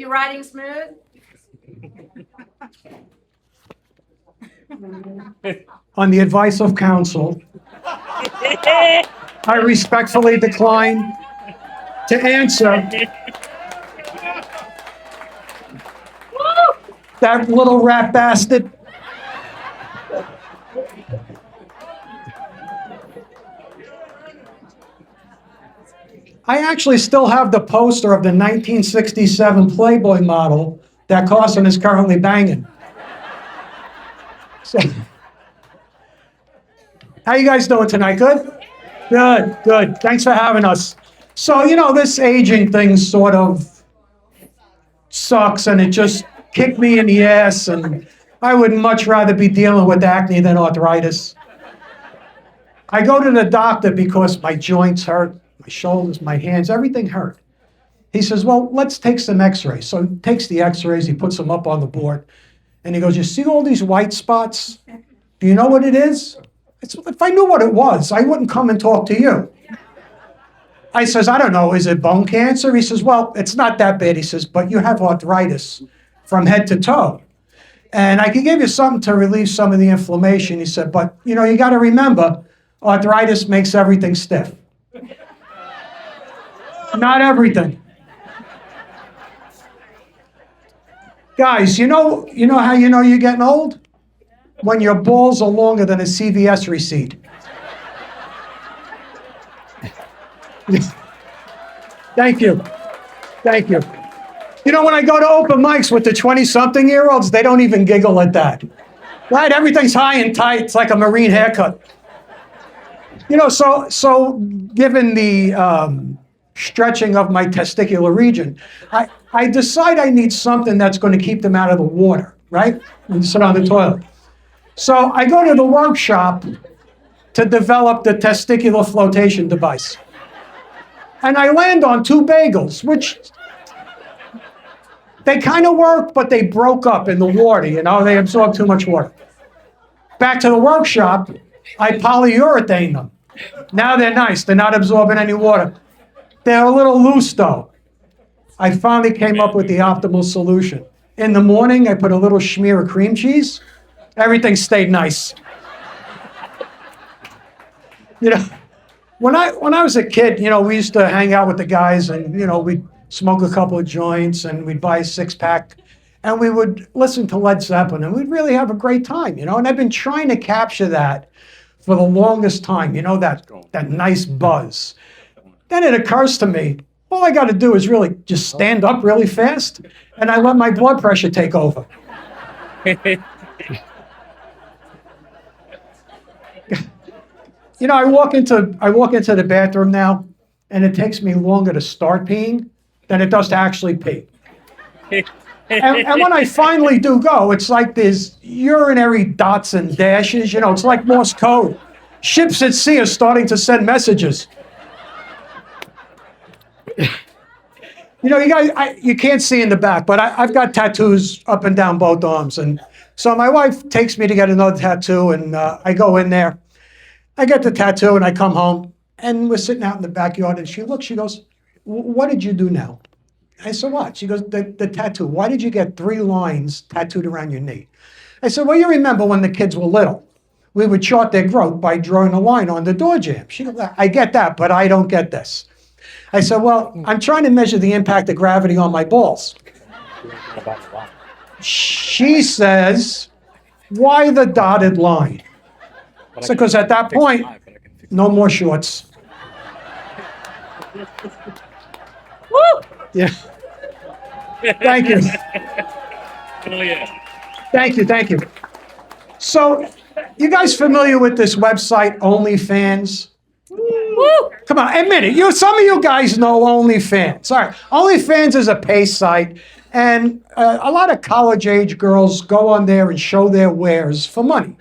you riding smooth? On the advice of counsel, I respectfully decline to answer. That little rat bastard. I actually still have the poster of the 1967 Playboy model that Carson is currently banging. So, how you guys doing tonight? Good? Good, good. Thanks for having us. So, this aging thing sort of sucks, and it just kicked me in the ass, and I would much rather be dealing with acne than arthritis. I go to the doctor because my joints hurt, my shoulders, my hands, everything hurt. He says, well, let's take some x-rays. So he takes the x-rays, he puts them up on the board, and he goes, you see all these white spots? Do you know what it is? If I knew what it was, I wouldn't come and talk to you. I says, I don't know, is it bone cancer? He says, well, it's not that bad. He says, but you have arthritis from head to toe. And I can give you something to relieve some of the inflammation. He said, but you got to remember, arthritis makes everything stiff. Not everything. Guys, you know how you know you're getting old? When your balls are longer than a CVS receipt. Thank you. Thank you. When I go to open mics with the 20-something-year-olds, they don't even giggle at that. Right? Everything's high and tight. It's like a Marine haircut. So given the stretching of my testicular region, I decide I need something that's going to keep them out of the water, right? And sit on the toilet. So I go to the workshop to develop the testicular flotation device. And I land on 2 bagels, which they kind of work, but they broke up in the water, they absorb too much water. Back to the workshop, I polyurethane them. Now they're nice, they're not absorbing any water. They're a little loose though. I finally came up with the optimal solution. In the morning, I put a little smear of cream cheese. Everything stayed nice. When I was a kid, we used to hang out with the guys and, we'd smoke a couple of joints and we'd buy a 6-pack and we would listen to Led Zeppelin and we'd really have a great time, and I've been trying to capture that for the longest time, that nice buzz. Then it occurs to me, all I got to do is really just stand up really fast and I let my blood pressure take over. I walk into the bathroom now, and it takes me longer to start peeing than it does to actually pee. And when I finally do go, it's like there's urinary dots and dashes. It's like Morse code. Ships at sea are starting to send messages. You guys, you can't see in the back, but I've got tattoos up and down both arms, and so my wife takes me to get another tattoo, and I go in there. I get the tattoo and I come home and we're sitting out in the backyard and she goes, what did you do now? I said, what? She goes, the tattoo. Why did you get 3 lines tattooed around your knee? I said, well, you remember when the kids were little, we would chart their growth by drawing a line on the door jamb. She goes, I get that, but I don't get this. I said, well, I'm trying to measure the impact of gravity on my balls. She says, why the dotted line? So, because at that point, no more shorts. Woo! Yeah. Thank you. Thank you. So, you guys familiar with this website, OnlyFans? Woo! Come on, admit it. Some of you guys know OnlyFans. All right, OnlyFans is a pay site, and a lot of college-age girls go on there and show their wares for money.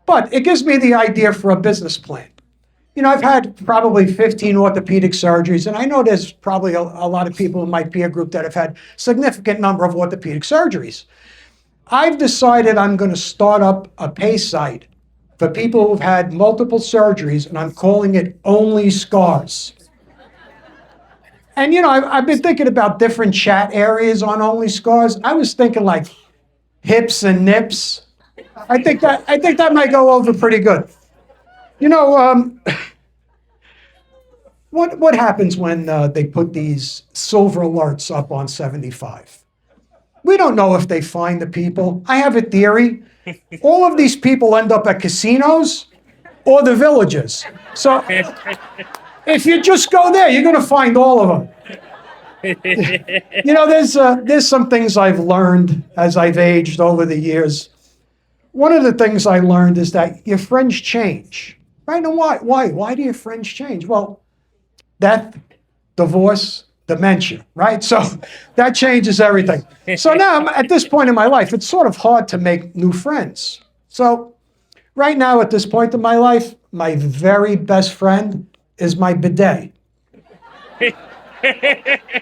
But it gives me the idea for a business plan. I've had probably 15 orthopedic surgeries, and I know there's probably a lot of people in my peer group that have had significant number of orthopedic surgeries. I've decided I'm going to start up a pay site for people who've had multiple surgeries, and I'm calling it Only Scars. And I've been thinking about different chat areas on Only Scars. I was thinking like hips and nips. I think that might go over pretty good. You know, what happens when they put these silver alerts up on 75? We don't know if they find the people. I have a theory. All of these people end up at casinos or the villages. So if you just go there, you're going to find all of them. There's some things I've learned as I've aged over the years. One of the things I learned is that your friends change. Right? And why? Why do your friends change? Well, death, divorce, dementia, right? So that changes everything. So now at this point in my life, it's sort of hard to make new friends. So right now at this point in my life, my very best friend is my bidet.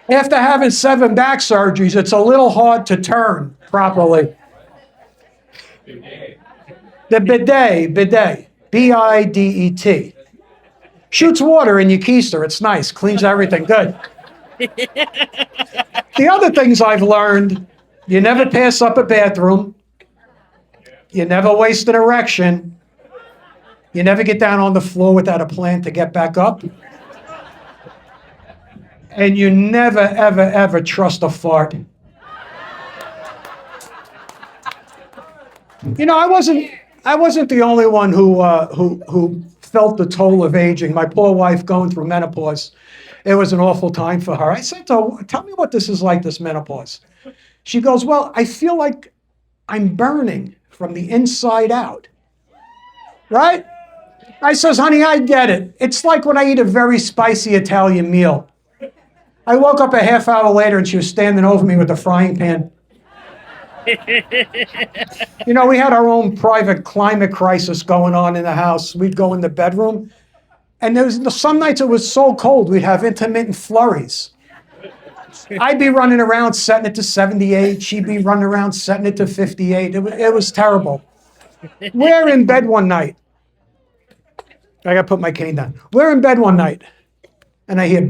After having 7 back surgeries, it's a little hard to turn properly. The bidet, B-I-D-E-T. Shoots water in your keister. It's nice, cleans everything, good. The other things I've learned, you never pass up a bathroom. You never waste an erection. You never get down on the floor without a plan to get back up. And you never, ever, ever trust a fart. I wasn't the only one who felt the toll of aging. My poor wife going through menopause. It was an awful time for her. I said to her, tell me what this is like, this menopause. She goes, well, I feel like I'm burning from the inside out. Right? I says, honey, I get it. It's like when I eat a very spicy Italian meal. I woke up a half hour later and she was standing over me with a frying pan. We had our own private climate crisis going on in the house. We'd go in the bedroom, and some nights it was so cold we'd have intermittent flurries. I'd be running around setting it to 78. She'd be running around setting it to 58. It was terrible. We're in bed one night. I got to put my cane down. We're in bed one night, and I hear,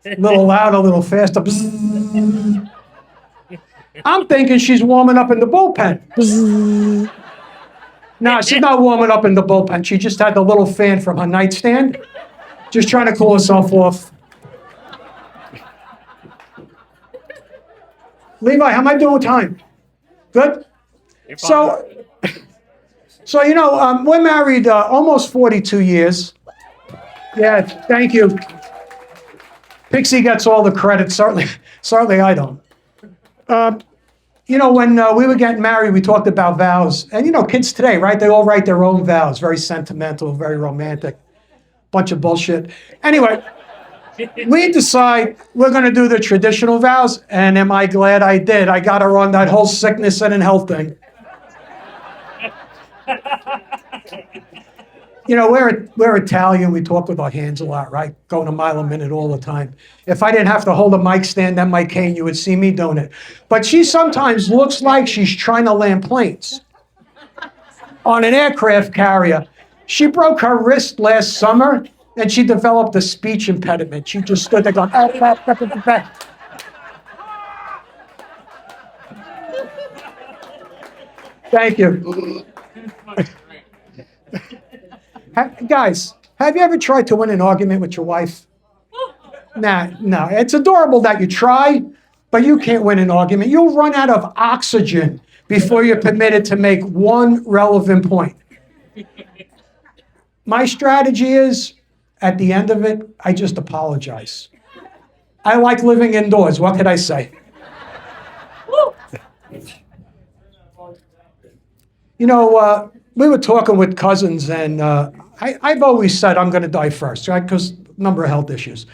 a little loud, a little faster. I'm thinking she's warming up in the bullpen. No, she's not warming up in the bullpen. She just had the little fan from her nightstand, just trying to cool herself off. Levi, how am I doing with time? Good? So we're married almost 42 years. Yeah, thank you. Pixie gets all the credit. Certainly I don't. When we were getting married, we talked about vows. And, kids today, right? They all write their own vows. Very sentimental, very romantic. Bunch of bullshit. Anyway, we decide we're going to do the traditional vows. And am I glad I did? I got her on that whole sickness and in health thing. We're Italian. We talk with our hands a lot, right? Going a mile a minute all the time. If I didn't have to hold a mic stand and my cane, you would see me doing it. But she sometimes looks like she's trying to land planes on an aircraft carrier. She broke her wrist last summer, and she developed a speech impediment. She just stood there going, Thank you. Guys, have you ever tried to win an argument with your wife? No. It's adorable that you try, but you can't win an argument. You'll run out of oxygen before you're permitted to make one relevant point. My strategy is, at the end of it, I just apologize. I like living indoors. What could I say? We were talking with cousins, and I've always said I'm going to die first, right? Because number of health issues.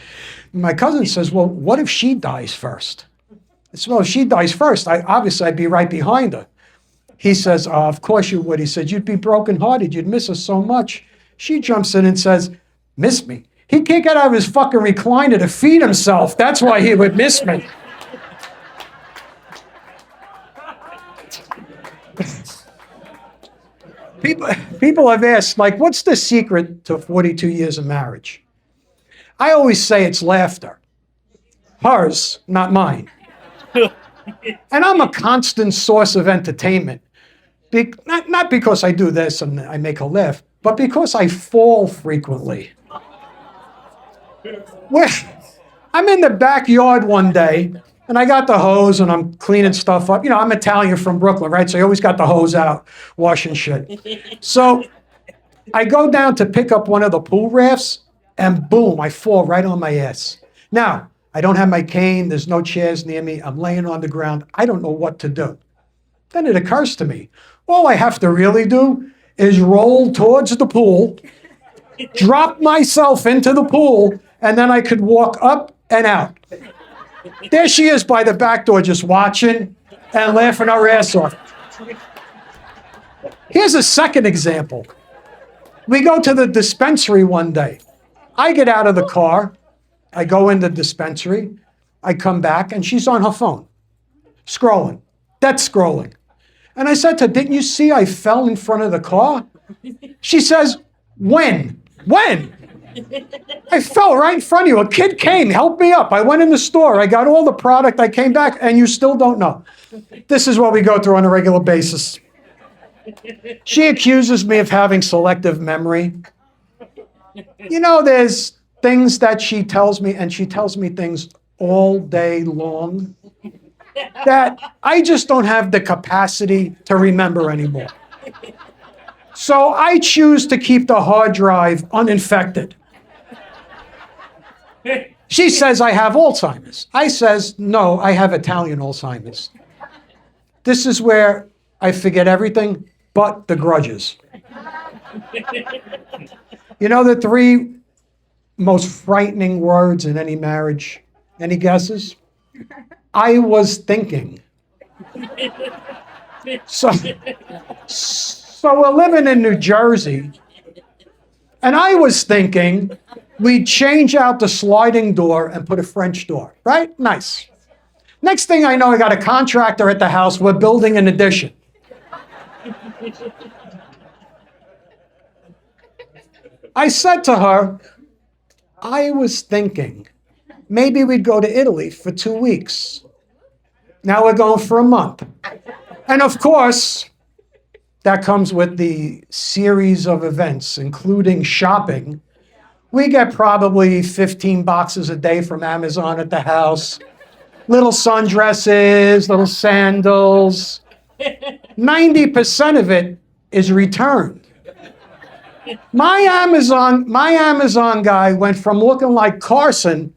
My cousin says, well, what if she dies first? I said, well, if she dies first, I'd be right behind her. He says, of course you would. He said, you'd be brokenhearted. You'd miss her so much. She jumps in and says, miss me? He can't get out of his fucking recliner to feed himself. That's why he would miss me. People have asked, what's the secret to 42 years of marriage? I always say it's laughter. Hers, not mine. And I'm a constant source of entertainment. Not because I do this and I make her laugh, but because I fall frequently. I'm in the backyard one day, and I got the hose, and I'm cleaning stuff up. You know, I'm Italian from Brooklyn, right? So you always got the hose out, washing shit. So I go down to pick up one of the pool rafts, and boom, I fall right on my ass. Now, I don't have my cane. There's no chairs near me. I'm laying on the ground. I don't know what to do. Then it occurs to me, all I have to really do is roll towards the pool, drop myself into the pool, and then I could walk up and out. There she is by the back door just watching and laughing her ass off. Here's a second example. We go to the dispensary one day. I get out of the car. I go in the dispensary. I come back, and she's on her phone, scrolling, dead scrolling. And I said to her, didn't you see I fell in front of the car? She says, when? When? I fell right in front of you. A kid came, helped me up. I went in the store. I got all the product. I came back, and you still don't know. This is what we go through on a regular basis. She accuses me of having selective memory. You know, there's things that she tells me, and she tells me things all day long that I just don't have the capacity to remember anymore. So I choose to keep the hard drive uninfected. She says I have Alzheimer's. I says, no, I have Italian Alzheimer's. This is where I forget everything but the grudges. You know the three most frightening words in any marriage? Any guesses? I was thinking. So we're living in New Jersey, and I was thinking we'd change out the sliding door and put a French door, right? Nice. Next thing I know, I got a contractor at the house. We're building an addition. I said to her, I was thinking maybe we'd go to Italy for 2 weeks. Now we're going for a month. And of course, that comes with the series of events, including shopping. We get probably 15 boxes a day from Amazon at the house. Little sundresses, little sandals. 90% of it is returned. My Amazon guy went from looking like Carson,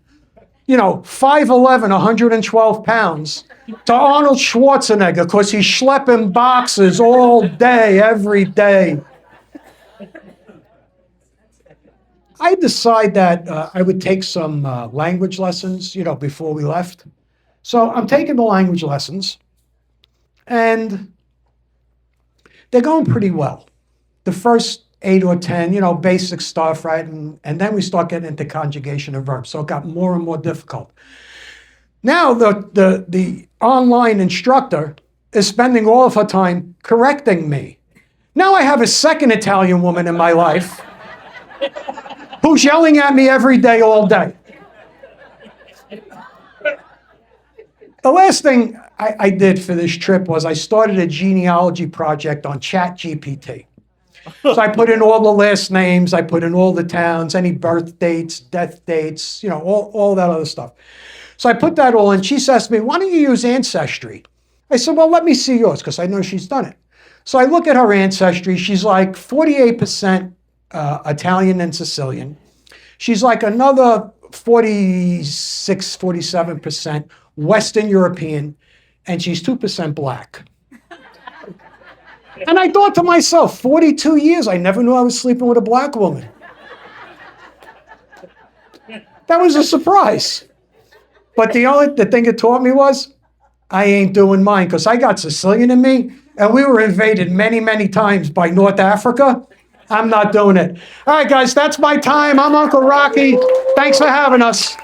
5'11", 112 pounds, to Arnold Schwarzenegger because he's schlepping boxes all day, every day. I decided that I would take some language lessons, before we left. So I'm taking the language lessons, and they're going pretty well. The first 8 or 10, basic stuff, right? And then we start getting into conjugation of verbs. So it got more and more difficult. Now the online instructor is spending all of her time correcting me. Now I have a second Italian woman in my life who's yelling at me every day, all day. The last thing I did for this trip was I started a genealogy project on ChatGPT. So I put in all the last names, I put in all the towns, any birth dates, death dates, all that other stuff. So I put that all in. She says to me, why don't you use Ancestry? I said, well, let me see yours, because I know she's done it. So I look at her Ancestry. She's like 48% Italian and Sicilian. She's like another 46, 47% Western European, and she's 2% black. And I thought to myself, 42 years, I never knew I was sleeping with a black woman. That was a surprise. But the thing it taught me was, I ain't doing mine, because I got Sicilian in me, and we were invaded many, many times by North Africa. I'm not doing it. All right, guys, that's my time. I'm Uncle Rocky. Thanks for having us.